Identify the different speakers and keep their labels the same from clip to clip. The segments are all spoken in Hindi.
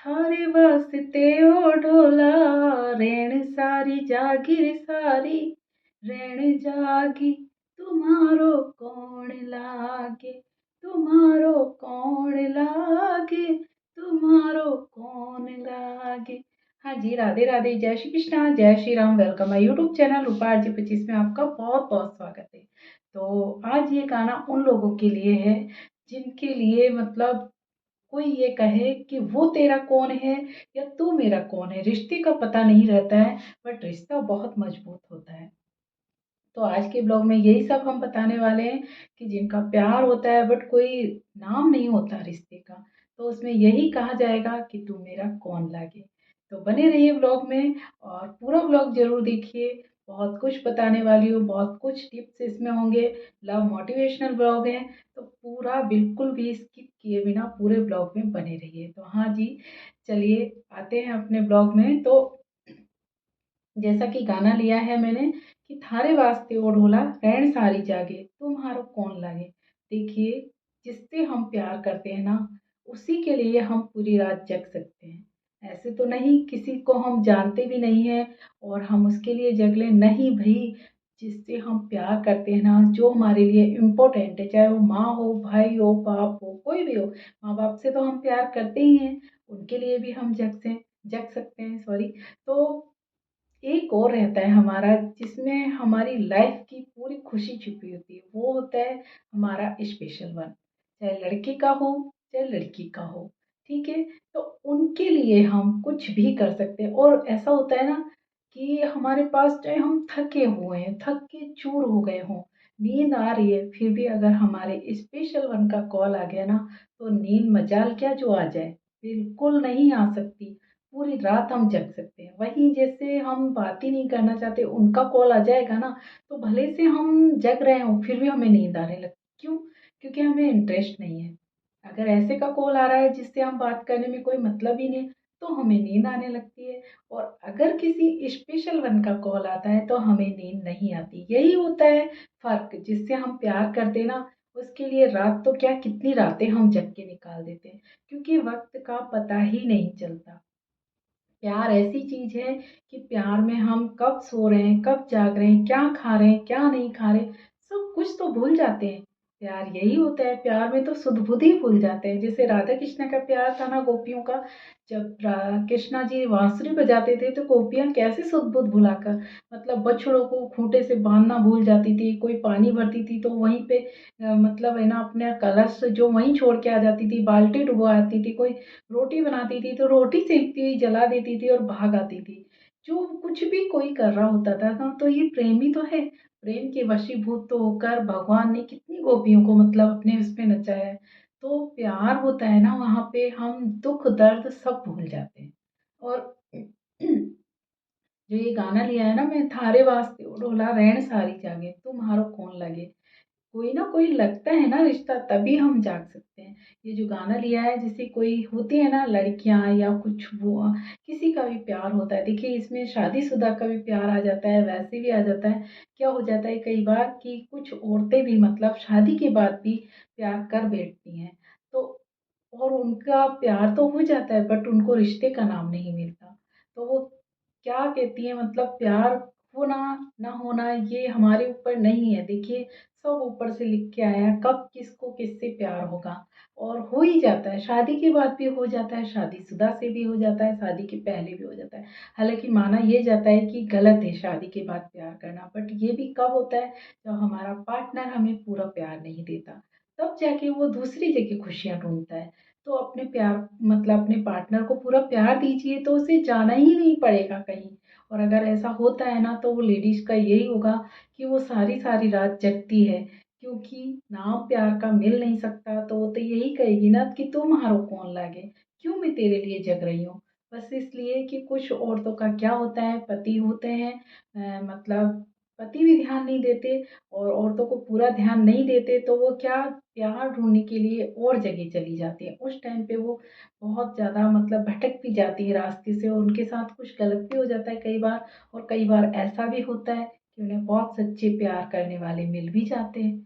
Speaker 1: थारे वास्ते ओ ढोला रेण सारी जागिर सारी रेण जागी तुम्हारो कौन लागे तुम्हारो कौन लागे तुम्हारो कौन लागे। हाँ जी, राधे राधे, जय श्री कृष्णा, जय Shri Ram. Welcome my YouTube channel Rupa ji 25 में आपका बहुत बहुत स्वागत है। तो आज ये गाना उन लोगों के लिए है जिनके लिए मतलब कोई ये कहे कि वो तेरा कौन है या तू मेरा कौन है, रिश्ते का पता नहीं रहता है बट रिश्ता बहुत मजबूत होता है। तो आज के ब्लॉग में यही सब हम बताने वाले हैं कि जिनका प्यार होता है बट कोई नाम नहीं होता रिश्ते का, तो उसमें यही कहा जाएगा कि तू मेरा कौन लागे। तो बने रहिए ब्लॉग में और पूरा ब्लॉग जरूर देखिए। बहुत कुछ बताने वाली हूँ, बहुत कुछ टिप्स इसमें होंगे। लव मोटिवेशनल ब्लॉग है, तो पूरा बिल्कुल भी स्किप किए बिना पूरे ब्लॉग में बने रहिए। तो हाँ जी, चलिए आते हैं अपने ब्लॉग में। तो जैसा कि गाना लिया है मैंने कि थारे वास्ते ओ ढोला रैन सारी जागे तुम्हारो कौन लागे। देखिए, जिससे हम प्यार करते हैं ना, उसी के लिए हम पूरी रात जग सकते हैं। ऐसे तो नहीं किसी को हम जानते भी नहीं है और हम उसके लिए जग लें, नहीं भाई। जिससे हम प्यार करते हैं ना, जो हमारे लिए इम्पोर्टेंट है, चाहे वो माँ हो, भाई हो, बाप हो, कोई भी हो। माँ बाप से तो हम प्यार करते ही हैं, उनके लिए भी हम जग सकते हैं, सॉरी। तो एक और रहता है हमारा, जिसमें हमारी लाइफ की पूरी खुशी छुपी होती है, वो होता है हमारा स्पेशल वन। चाहे लड़के का हो चाहे लड़की का हो, ठीक है। तो उनके लिए हम कुछ भी कर सकते हैं। और ऐसा होता है ना कि हमारे पास, चाहे हम थके हुए हैं, थक के चूर हो गए हों, नींद आ रही है, फिर भी अगर हमारे स्पेशल वन का कॉल आ गया ना, तो नींद मजाल क्या जो आ जाए, बिल्कुल नहीं आ सकती। पूरी रात हम जग सकते हैं। वहीं जैसे हम बात ही नहीं करना चाहते, उनका कॉल आ जाएगा ना, तो भले से हम जग रहे हों फिर भी हमें नींद आने लगती। क्यों? क्योंकि हमें इंटरेस्ट नहीं है। अगर ऐसे का कॉल आ रहा है जिससे हम बात करने में कोई मतलब ही नहीं, तो हमें नींद आने लगती है। और अगर किसी स्पेशल वन का कॉल आता है तो हमें नींद नहीं आती। यही होता है फर्क। जिससे हम प्यार करते ना, उसके लिए रात तो क्या, कितनी रातें हम जग के निकाल देते हैं, क्योंकि वक्त का पता ही नहीं चलता। प्यार ऐसी चीज है कि प्यार में हम कब सो रहे हैं, कब जाग रहे हैं, क्या खा रहे हैं, क्या नहीं खा रहे, सब कुछ तो भूल जाते हैं। प्यार यही होता है, प्यार में तो सुध बुध ही भूल जाते हैं। जैसे राधा कृष्ण का प्यार था ना गोपियों का, जब कृष्णा जी बांसुरी बजाते थे तो गोपियां कैसे सुध बुध भुलाकर, मतलब बछड़ों को खूंटे से बांधना भूल जाती थी। कोई पानी भरती थी तो वहीं पे मतलब है ना, अपने कलश जो वहीं छोड़ के आ जाती थी, बाल्टी डुबो आती थी। कोई रोटी बनाती थी तो रोटी सेकती हुई जला देती थी और भाग आती थी। जो कुछ भी कोई कर रहा होता था ना, तो ये प्रेम ही तो है। प्रेम के वशीभूत तो होकर भगवान ने कितनी गोपियों को मतलब अपने उसमें नचाया है। तो प्यार होता है ना, वहाँ पे हम दुख दर्द सब भूल जाते हैं। और जो ये गाना लिया है ना मैं, थारे वास्ते ओ ढोला रैन सारी जागे तुम्हारो कौन लगे। कोई ना कोई लगता है ना रिश्ता, तभी हम जाग सकते हैं। ये जो गाना लिया है, जैसे कोई होती है ना लड़कियां या कुछ, वो किसी का भी प्यार होता है। देखिए, इसमें शादीशुदा का भी प्यार आ जाता है, वैसे भी आ जाता है। क्या हो जाता है कई बार कि कुछ औरतें भी मतलब शादी के बाद भी प्यार कर बैठती हैं। तो और उनका प्यार तो हो जाता है बट उनको रिश्ते का नाम नहीं मिलता। तो वो क्या कहती है, मतलब प्यार होना ना होना ये हमारे ऊपर नहीं है। देखिए, सब ऊपर से लिख के आया है कब किसको किससे प्यार होगा। और हो ही जाता है, शादी के बाद भी हो जाता है, शादीशुदा से भी हो जाता है, शादी के पहले भी हो जाता है। हालांकि माना ये जाता है कि गलत है शादी के बाद प्यार करना, बट ये भी कब होता है, जब हमारा पार्टनर हमें पूरा प्यार नहीं देता, तब जाके वो दूसरी जगह खुशियां ढूंढता है। तो अपने प्यार मतलब अपने पार्टनर को पूरा प्यार दीजिए, तो उसे जाना ही नहीं पड़ेगा कहीं। और अगर ऐसा होता है ना, तो वो लेडीज का यही होगा कि वो सारी सारी रात जगती है, क्योंकि नाम प्यार का मिल नहीं सकता। तो वो तो यही कहेगी ना कि तुम्हारो कौन लागे, क्यों मैं तेरे लिए जग रही हूँ। बस इसलिए कि कुछ औरतों का क्या होता है, पति होते हैं, मतलब पति भी ध्यान नहीं देते और औरतों को पूरा ध्यान नहीं देते, तो वो क्या, प्यार ढूंढने के लिए और जगह चली जाती है। उस टाइम पे वो बहुत ज़्यादा मतलब भटक भी जाती है रास्ते से, और उनके साथ कुछ गलत भी हो जाता है कई बार। और कई बार ऐसा भी होता है कि उन्हें बहुत सच्चे प्यार करने वाले मिल भी जाते हैं।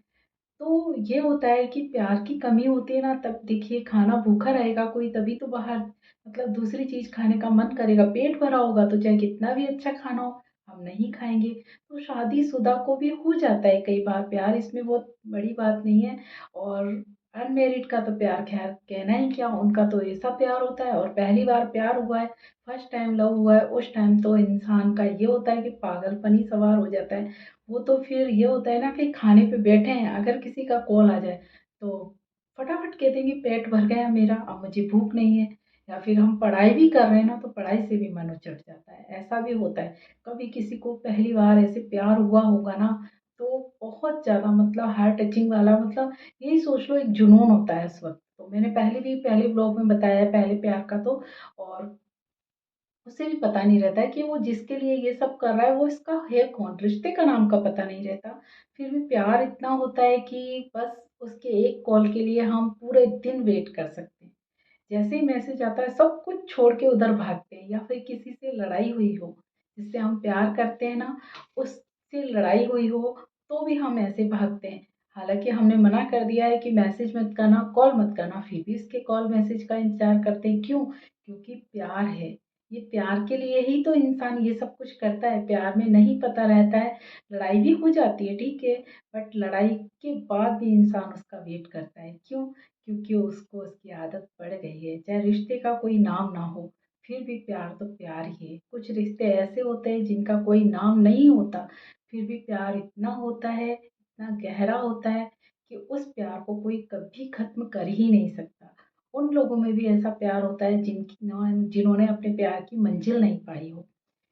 Speaker 1: तो ये होता है कि प्यार की कमी होती है ना, तब देखिए खाना भूखा रहेगा कोई तभी तो बाहर मतलब दूसरी चीज़ खाने का मन करेगा। पेट भरा होगा तो चाहे कितना भी अच्छा खाना हो, हम नहीं खाएँगे। तो शादीशुदा को भी हो जाता है कई बार प्यार, इसमें बहुत बड़ी बात नहीं है। और अनमैरिड का तो प्यार ख़ैर कहना ही क्या, उनका तो ऐसा प्यार होता है। और पहली बार प्यार हुआ है, फर्स्ट टाइम लव हुआ है, उस टाइम तो इंसान का ये होता है कि पागलपन ही सवार हो जाता है। वो तो फिर ये होता है ना कि खाने पे बैठे हैं, अगर किसी का कॉल आ जाए तो फटाफट कह देंगे पेट भर गया मेरा, अब मुझे भूख नहीं है। या फिर हम पढ़ाई भी कर रहे हैं ना, तो पढ़ाई से भी मन उचट जाता है, ऐसा भी होता है। कभी किसी को पहली बार ऐसे प्यार हुआ होगा ना, तो बहुत ज़्यादा मतलब हार्ट टचिंग वाला मतलब यही सोच लो, एक जुनून होता है उस वक्त। तो मैंने पहले ब्लॉग में बताया है पहले प्यार का तो। और उसे भी पता नहीं रहता है कि वो जिसके लिए ये सब कर रहा है वो इसका है कौन, रिश्ते का नाम का पता नहीं रहता। फिर भी प्यार इतना होता है कि बस उसके एक कॉल के लिए हम पूरे दिन वेट कर सकते हैं। जैसे ही मैसेज आता है सब कुछ छोड़ के उधर भागते हैं। या फिर किसी से लड़ाई हुई हो जिससे हम प्यार करते हैं ना, उससे लड़ाई हुई हो तो भी हम ऐसे भागते हैं। हालांकि हमने मना कर दिया है कि मैसेज मत करना, कॉल मत करना, फिर भी इसके कॉल मैसेज का इंतजार करते हैं। क्यों? क्योंकि प्यार है। ये प्यार के लिए ही तो इंसान ये सब कुछ करता है। प्यार में नहीं पता रहता है, लड़ाई भी हो जाती है ठीक है, बट लड़ाई के बाद भी इंसान उसका वेट करता है। क्यों? क्योंकि उसको उसकी आदत पड़ गई है। चाहे रिश्ते का कोई नाम ना हो, फिर भी प्यार तो प्यार ही है। कुछ रिश्ते ऐसे होते हैं जिनका कोई नाम नहीं होता, फिर भी प्यार इतना होता है, इतना गहरा होता है कि उस प्यार को कोई कभी खत्म कर ही नहीं सकता। उन लोगों में भी ऐसा प्यार होता है जिन्होंने अपने प्यार की मंजिल नहीं पाई हो।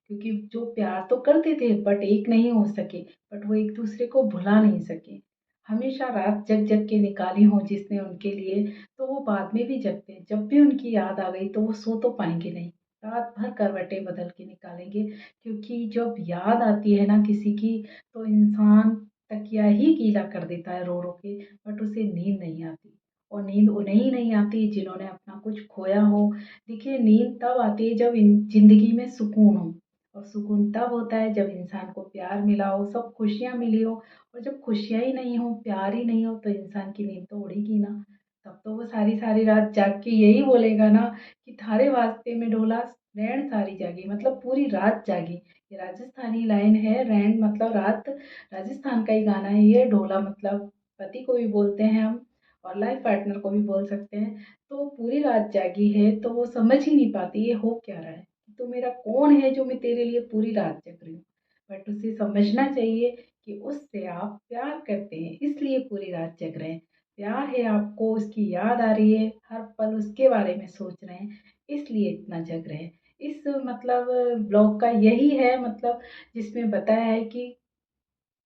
Speaker 1: क्योंकि जो प्यार तो करते थे बट एक नहीं हो सके, बट वो एक दूसरे को भुला नहीं सके। हमेशा रात जग जग के निकाली हो जिसने उनके लिए, तो वो बाद में भी जगते हैं। जब भी उनकी याद आ गई तो वो सो तो पाएंगे नहीं, रात भर करवटें बदल के निकालेंगे। क्योंकि जब याद आती है ना किसी की, तो इंसान तकिया ही गीला कर देता है रो रो के, बट उसे नींद नहीं आती। और नींद उन्हें ही नहीं आती जिन्होंने अपना कुछ खोया हो। देखिए नींद तब आती है जब जिंदगी में सुकून हो। और सुकून तब होता है जब इंसान को प्यार मिला हो, सब खुशियाँ मिली हो। और जब खुशियाँ ही नहीं हो, प्यार ही नहीं हो, तो इंसान की नींद तो उड़ेगी ना। तब तो वो सारी सारी रात जाग के यही बोलेगा ना कि थारे वास्ते में ढोला रैन सारी जागी, मतलब पूरी रात जागी। ये राजस्थानी लाइन है, रैन मतलब रात, राजस्थान का ही गाना है ये। ढोला मतलब पति को भी बोलते हैं हम, और लाइफ पार्टनर को भी बोल सकते हैं। तो पूरी रात जागी है तो वो समझ ही नहीं पाती ये हो क्या रहा है। तो मेरा कौन है जो मैं तेरे लिए पूरी रात जग रही हूँ। बट उसे समझना चाहिए कि उससे आप प्यार करते हैं इसलिए पूरी रात जग रहे हैं। प्यार है आपको, उसकी याद आ रही है, हर पल उसके बारे में सोच रहे हैं, इसलिए इतना जग रहे हैं। इस मतलब ब्लॉग का यही है मतलब, जिसमें बताया है कि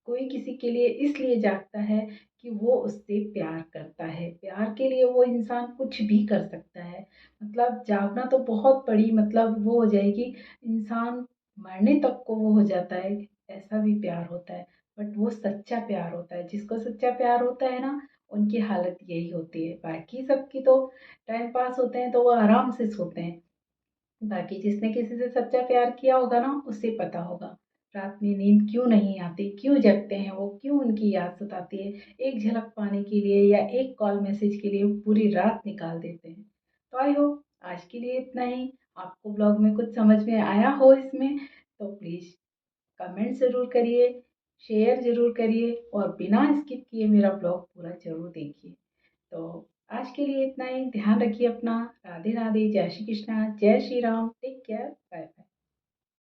Speaker 1: कोई किसी के लिए इसलिए जागता है कि वो उससे प्यार करता है। प्यार के लिए वो इंसान कुछ भी कर सकता है। मतलब जागना तो बहुत बड़ी मतलब वो हो जाएगी, इंसान मरने तक को वो हो जाता है, ऐसा भी प्यार होता है। बट वो सच्चा प्यार होता है, जिसको सच्चा प्यार होता है ना, उनकी हालत यही होती है। बाकी सबकी तो टाइम पास होते हैं तो वो आराम से सोते हैं। बाकी जिसने किसी से सच्चा प्यार किया होगा ना, उसे पता होगा रात में नींद क्यों नहीं आती, क्यों जगते हैं वो, क्यों उनकी याद सताती है। एक झलक पाने के लिए या एक कॉल मैसेज के लिए वो पूरी रात निकाल देते हैं। तो आई होप आज के लिए इतना ही। आपको ब्लॉग में कुछ समझ में आया हो इसमें, तो प्लीज़ कमेंट ज़रूर करिए, शेयर ज़रूर करिए, और बिना स्किप किए मेरा ब्लॉग पूरा ज़रूर देखिए। तो आज के लिए इतना ही। ध्यान रखिए अपना। राधे राधे, जय श्री कृष्णा, जय Shri Ram, take care, bye.